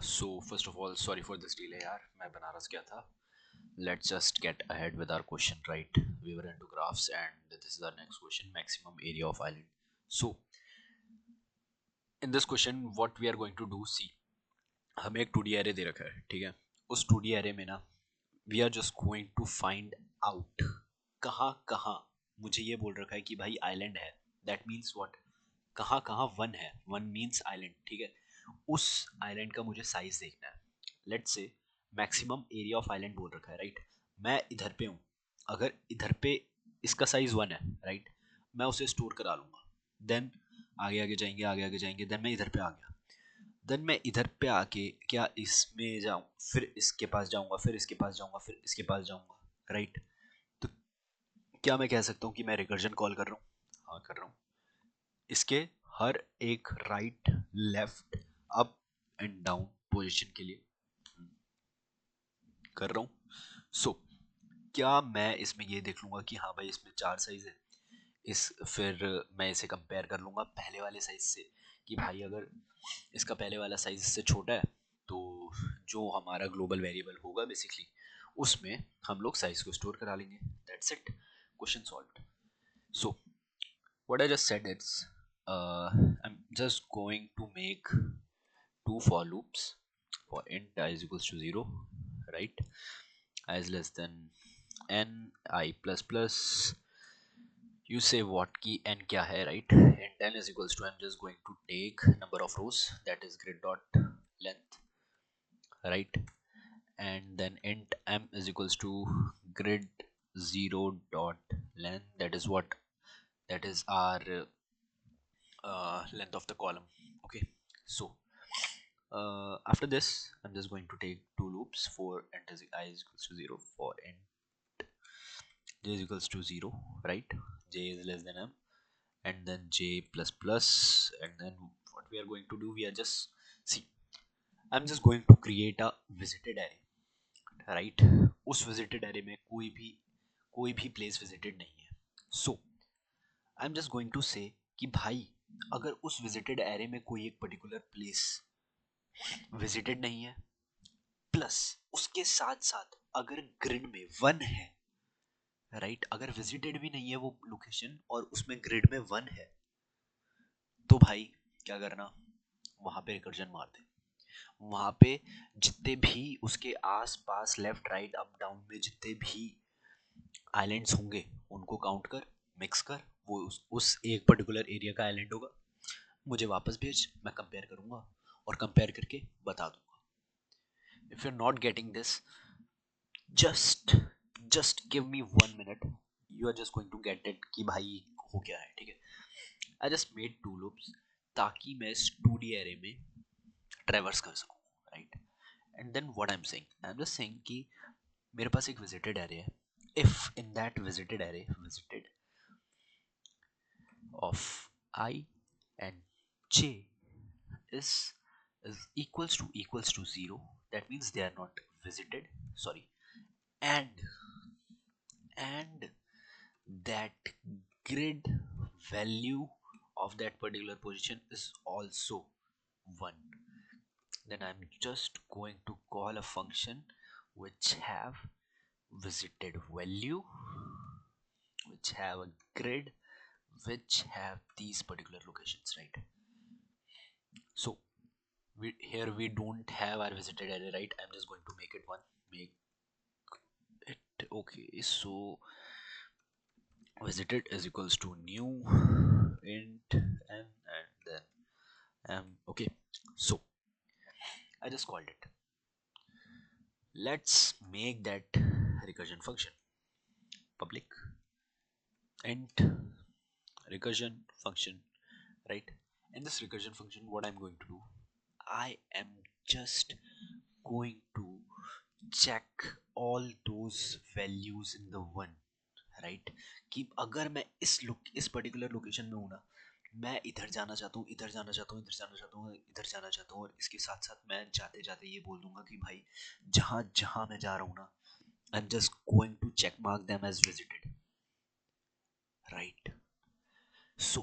So first of all, sorry for this delay यार, मैं बनारस गया था. Let's just get ahead with our question, right? We were into graphs and this is our next question, maximum area of island. So in this question what we are going to do, see, हमें एक 2D array दे रखा है, ठीक है. उस 2D array में ना we are just going to find out कहाँ कहाँ, मुझे ये बोल रखा है कि भाई आइलैंड है. That means what? कहाँ कहाँ वन है, वन मीन्स आइलैंड, ठीक है. उस आइलैंड का मुझे साइज देखना है. Let's say maximum area of island बोल रखा है, राइट. मैं इधर पे हूँ, अगर इधर पे इसका साइज वन है, राइट, मैं उसे स्टोर करा लूँगा. देन आगे आगे जाएंगे, आगे आगे जाएंगे, देन मैं इधर पे आ गया. देन मैं इधर पे आके क्या इसमें जाऊँ, फिर इसके पास जाऊँगा, फिर इसके पास जाऊँगा, फिर इसके पास जाऊँगा, राइट. तो क्या मैं कह सकता हूँ कि मैं रिकर्जन कॉल कर रहा हूँ? हाँ कर रहा हूँ. इसके हर एक right, left, up and down position के लिए कर रहा हूँ. सो क्या मैं इसमें ये देख लूँगा कि हाँ भाई इसमें चार साइज है, इस फिर मैं इसे कंपेयर कर लूँगा पहले वाले साइज से कि भाई अगर इसका पहले वाला साइज इससे छोटा है तो जो हमारा ग्लोबल वेरिएबल होगा बेसिकली उसमें हम लोग साइज को स्टोर करा लेंगे. That's it, question solved. So what I just said is I'm just going to make two for loops for int I is equals to 0, right, I is less than n I plus plus. You say what key n kya hai, right? Int n is equals to, I'm just going to take number of rows, that is grid dot length, right, and then int m is equals to grid 0 dot length, that is what, that is our length of the column. Okay, so after this I'm just going to take two loops for int is I is equals to 0, for int j is equals to 0, right, j is less than m, and then j plus plus, and then what we are going to do, we are just, see, I'm just going to create a visited array, right. उस visited array में कोई भी place visited नहीं है. So I am just going to say कि भाई अगर उस विजिटेड एरे में कोई एक पर्टिकुलर प्लेस विजिटेड नहीं है, प्लस उसके साथ साथ अगर ग्रिड में वन है, राइट, अगर विजिटेड भी नहीं है वो लोकेशन और उसमें ग्रिड में वन है, तो भाई क्या करना, वहां पे रिकर्जन मार दे. वहां पे जितने भी उसके आस पास लेफ्ट राइट अप डाउन में जितने भी आइलैंड्स होंगे उनको काउंट कर, मिक्स कर, वो उस एक पर्टिकुलर एरिया का आइलैंड होगा, मुझे वापस भेज, मैं कंपेयर करूंगा और कंपेयर करके बता दूंगा. If you are not getting this, just just give me 1 minute, you are just going to get it कि भाई हो क्या है, ठीक है. I just made two loops ताकि मैं इस 2D एरे में ट्रेवर्स कर सकूं, right. And then what I am saying, I am just saying कि मेरे पास एक विजिटेड एरे है. If in that visited array visited of I and j is equals to 0, that means they are not visited, sorry, and and that grid value of that particular position is also 1, then I'm just going to call a function which have visited value, which have a grid, which have these particular locations, right. So here we don't have our visited array, right. I'm just going to make it one, make it, okay. So visited is equals to new int n and then okay. So I just called it. Let's make that recursion function public int recursion function, right. In this recursion function what I'm going to do, I am just going to check all those values in the one, right, कि अगर मैं इस particular location में हूँ ना, मैं इधर जाना चाहता हूँ, इधर जाना चाहता हूँ, इधर जाना चाहता हूँ, इधर जाना चाहता हूँ, और इसके साथ साथ मैं जाते जाते ये बोल दूंगा कि भाई जहाँ जहाँ मैं जा रहा हूँ ना, I am just going to check mark them as visited, right. So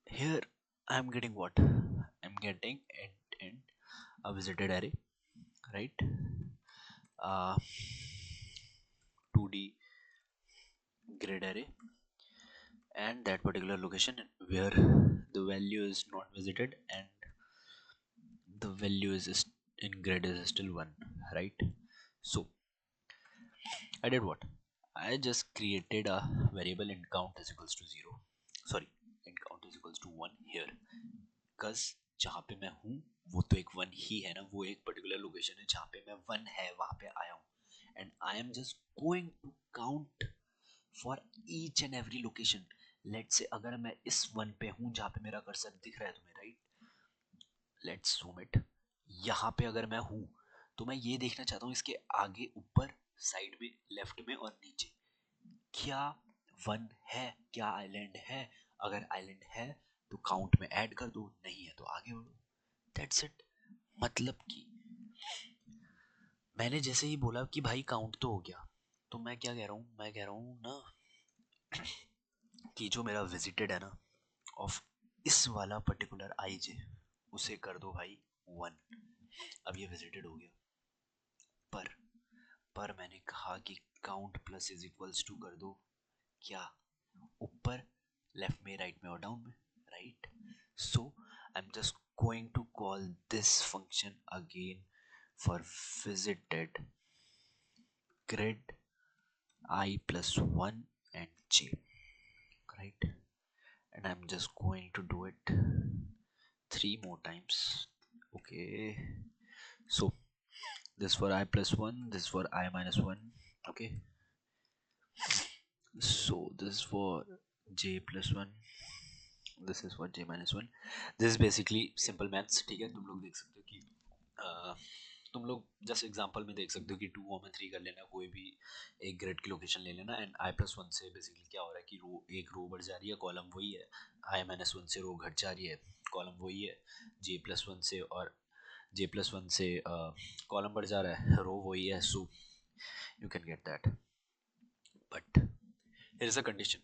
here I am getting what, I am getting int a visited array, right? 2D grid array, and that particular location where the value is not visited and the value is in grid is still 1, right? So I did what? I just created a variable int count is equals to 0, sorry, int count is equals to 1 here, because जहाँ पे मैं हूँ वो तो एक 1 ही है ना, वो एक पर्टिकुलर लोकेशन है जहाँ पे मैं 1 है वहाँ पे आया हूँ, and I am just going to count for each and every location. Let's say अगर मैं इस 1 पे हूँ जहाँ पे मेरा कर्सर दिख रहा है तुम्हें, राइट? Let's zoom it. यहाँ पे अगर मैं हूँ तो मैं ये देखना चाहता हूँ इसके आगे, ऊपर, साइड में, लेफ्ट में और नीचे क्या 1 है, क्या आइलैंड है. अगर आइलैंड है तो काउंट में ऐड कर दो, नहीं है तो आगे बढ़ो. That's it. मतलब कि मैंने जैसे ही बोला कि भाई काउंट तो हो गया, तो मैं क्या कह रहा हूँ, मैं कह रहा हूँ ना कि जो मेरा विजिटेड है ना ऑफ इस वाला पर्टिकुलर आई जे, उसे कर दो भाई 1. अब ये विजिटेड हो गया, पर मैंने कहा कि count plus is equals to कर दो क्या, ऊपर, लेफ्ट में, राइट में और डाउन में, right? So I am just going to call this function again for visited grid I plus 1 and j, right? And I'm just going to do it 3 more times. Okay, so this for I plus 1, this for I minus 1. Okay, so this is for j plus 1, this is for j minus 1. This is basically simple maths. ठीक है, तुम लोग देख सकते हो कि तुम लोग जस्ट एग्जांपल में देख सकते हो कि 2 और 3 कर लेना, कोई भी एक ग्रिड की लोकेशन ले लेना, एंड आई प्लस 1 से बेसिकली क्या हो रहा है कि एक रो बढ़ जा रही है, कॉलम वही है. आई माइनस 1 से रो घट जा रही है, कॉलम वही है. जे प्लस 1 से और जे प्लस 1 से कॉलम बढ़ जा रहा है, रो वही है. So you can get that. But here is a condition.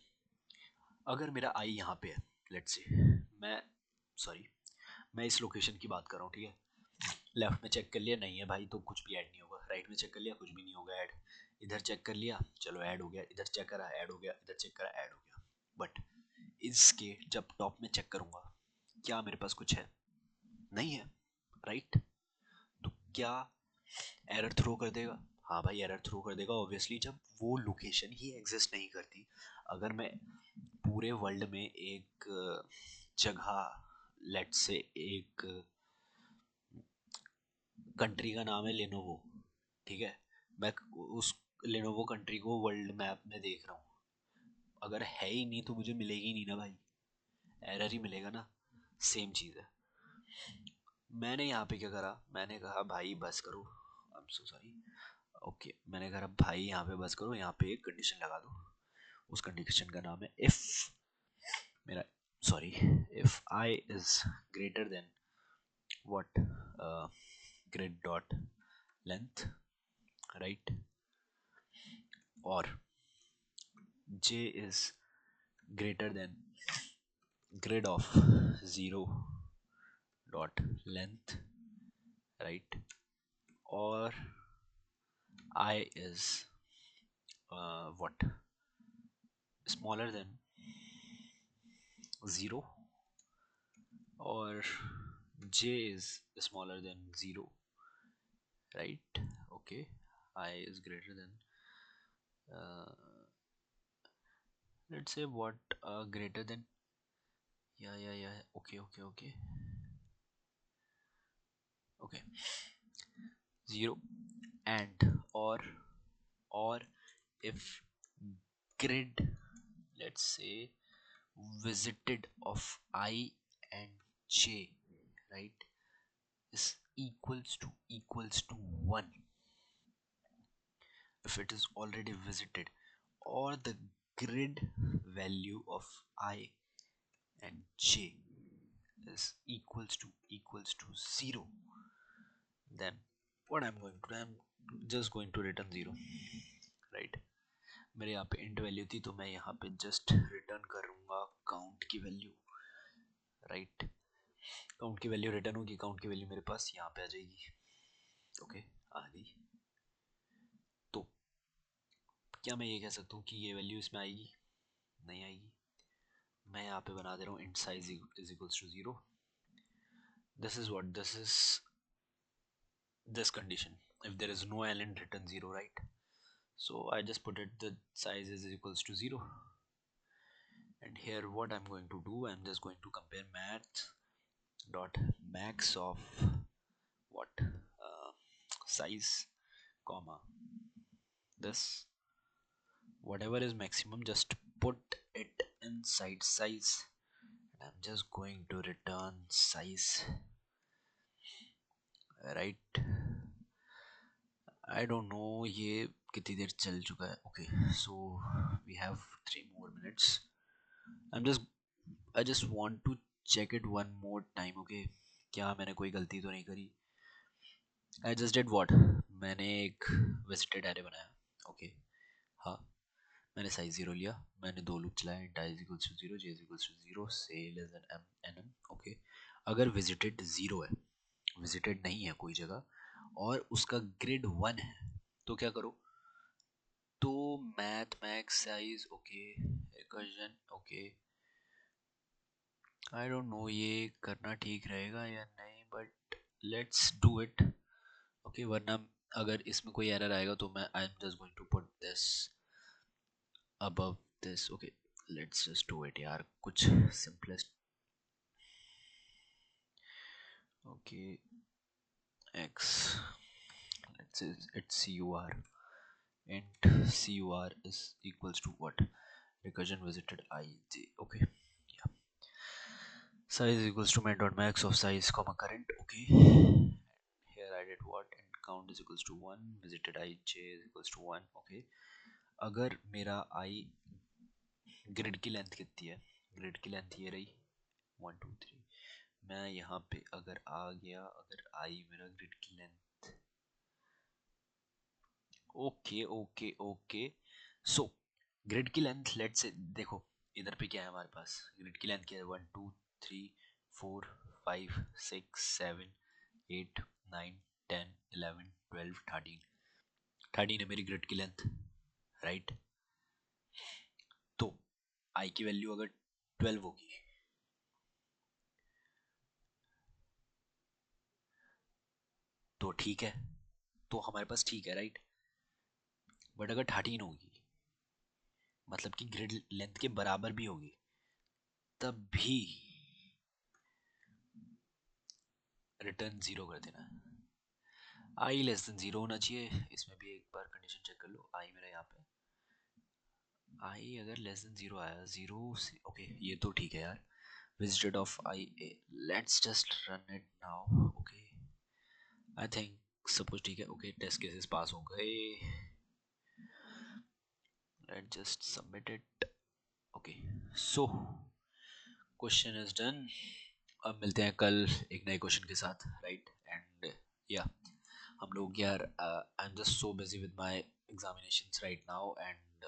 अगर मेरा आई यहाँ पे है, लेट्स से मैं, सॉरी, मैं इस लोकेशन की बात कर रहा हूँ, ठीक है? लेफ्ट में चेक कर लिया, नहीं है भाई तो कुछ भी ऐड नहीं होगा. राइट में चेक कर लिया, कुछ भी नहीं होगा ऐड. इधर चेक कर लिया, चलो ऐड हो गया. इधर चेक करा, ऐड हो गया. इधर चेक करा, ऐड हो गया. बट इसके जब टॉप में चेक करूंगा, क्या मेरे पास कुछ है? नहीं है, राइट? तो क्या एरर थ्रो कर देगा? हाँ भाई, एरर थ्रो कर देगा ऑब्वियसली, जब वो लोकेशन ही एग्जिस्ट नहीं करती. अगर मैं पूरे वर्ल्ड में एक जगह, लेट्स से एक कंट्री का नाम है लेनोवो, ठीक है? मैं उस लेनोवो कंट्री को वर्ल्ड मैप में देख रहा हूँ, अगर है ही नहीं तो मुझे मिलेगी ही नहीं ना भाई, एरर ही मिलेगा ना. सेम चीज़ है. मैंने यहाँ पे क्या करा, मैंने कहा भाई बस करो, I am so sorry. Okay, मैंने कहा भाई यहाँ पे बस करो, यहाँ पे एक कंडीशन लगा दो. उस कंडीशन का नाम है इफ मेरा, sorry, if I is greater than what, grid dot length, right? और j is greater than grid of 0 dot length, right? Or I is what, smaller than 0, or j is smaller than 0, right? Okay, I is greater than uh, let's say what, greater than, yeah, okay, okay, 0, and or if grid, let's say visited of I and j, right, is equals to 1, if it is already visited, or the grid value of I and j is equals to 0, then what I'm going to do, I'm just going to return 0, right? मेरे यहाँ पे int value थी तो मैं यहाँ पे just return करूँगा count की वैल्यू, राइट? काउंट की वैल्यू रिटर्न होगी, काउंट की वैल्यू मेरे पास यहाँ पे आ जाएगी। ओके, आ गई। तो क्या मैं ये कह सकता हूँ कि ये वैल्यू इसमें आएगी? नहीं आएगी। मैं यहाँ पे बना दे रहा हूँ int size is equals to 0. This is what, this is this condition, if there is no element return 0, right? So I just put it, the size is equals to 0. And here what I'm going to do, I'm just going to compare math dot max of what, size comma this, whatever is maximum just put it inside size, and I'm just going to return size, right? I don't know ये कितनी देर चल चुका है. Okay, so we have 3 more minutes. I just want to check it one more time. Okay, क्या मैंने कोई गलती तो नहीं करी? I just did what? मैंने एक visited array बनाया. Okay, हाँ, मैंने size 0 लिया, मैंने दो लूप चलाए, int i is equals to 0, j is equals to 0, say less than m nm. Okay, अगर visited 0 है, visited नहीं है कोई जगह और उसका grid 1 है, तो क्या करो? तो math max size, okay, recursion, okay, I don't know ये करना ठीक रहेगा या नहीं, but let's do it. Okay, वरना अगर इसमें कोई error आएगा तो मैं I'm just going to put this above this. Okay, let's just do it यार, कुछ simplest. Okay, x, let's say it's cur, int cur is equals to what? Recursion visited ij. Okay, yeah, size is equals to math dot max of size comma current. Okay, here I did what, int count is equals to 1, visited ij is equals to 1. Okay, अगर मेरा i grid की length कितनी है? Grid की length ये रही 1 2 3. मैं यहाँ पे अगर आ गया, अगर i मेरा ग्रिड की लेंथ, ओके ओके ओके, सो ग्रिड की लेंथ लेट से, देखो इधर पे क्या है हमारे पास, ग्रिड की लेंथ क्या है? 1 2 3 4 5 6 7 8 9 10 11 12 13. 13 है मेरी ग्रिड की लेंथ, राइट? तो i की वैल्यू अगर 12 होगी तो ठीक है, तो हमारे पास ठीक है, राइट? बट अगर 13 होगी, मतलब कि ग्रिड लेंथ के बराबर भी होगी, तब भी रिटर्न 0 कर देना. आई लेस देन 0 होना चाहिए. इसमें भी एक बार कंडीशन चेक कर लो. आई मेरा यहाँ पे, आई अगर लेस देन 0 आया, 0 से, ओके ये तो ठीक है यार. visited of i, let's just run it now. okay, I think सब कुछ ठीक है. ओके, टेस्ट केसेस पास हो गए. let's just submit it. okay, so question is done. अब मिलते हैं कल एक नए क्वेश्चन के साथ, राइट? एंड या हम लोग यार, आई am just so busy with my examinations right now, and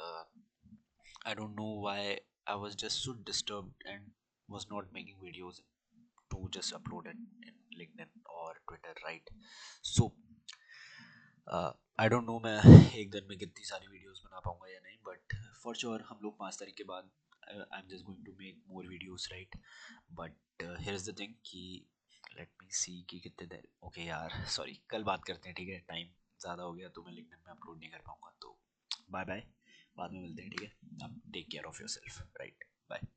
I don't know why I was just so disturbed and was not making videos to just upload it in LinkedIn or Twitter, right? So I don't know मैं एक दिन में कितनी सारी videos बना पाऊंगा या नहीं, बट फॉर श्योर हम लोग 5 तारीख के बाद I am just going to make more videos, right? But here is the thing कि लेट मी सी कि कितने देर. ओके यार, सॉरी, कल बात करते हैं, ठीक है? टाइम ज़्यादा हो गया तो मैं लिंक्डइन में अपलोड नहीं कर पाऊंगा, तो बाय बाय, बाद में मिलते हैं, ठीक है? अब take care of yourself, right? Bye.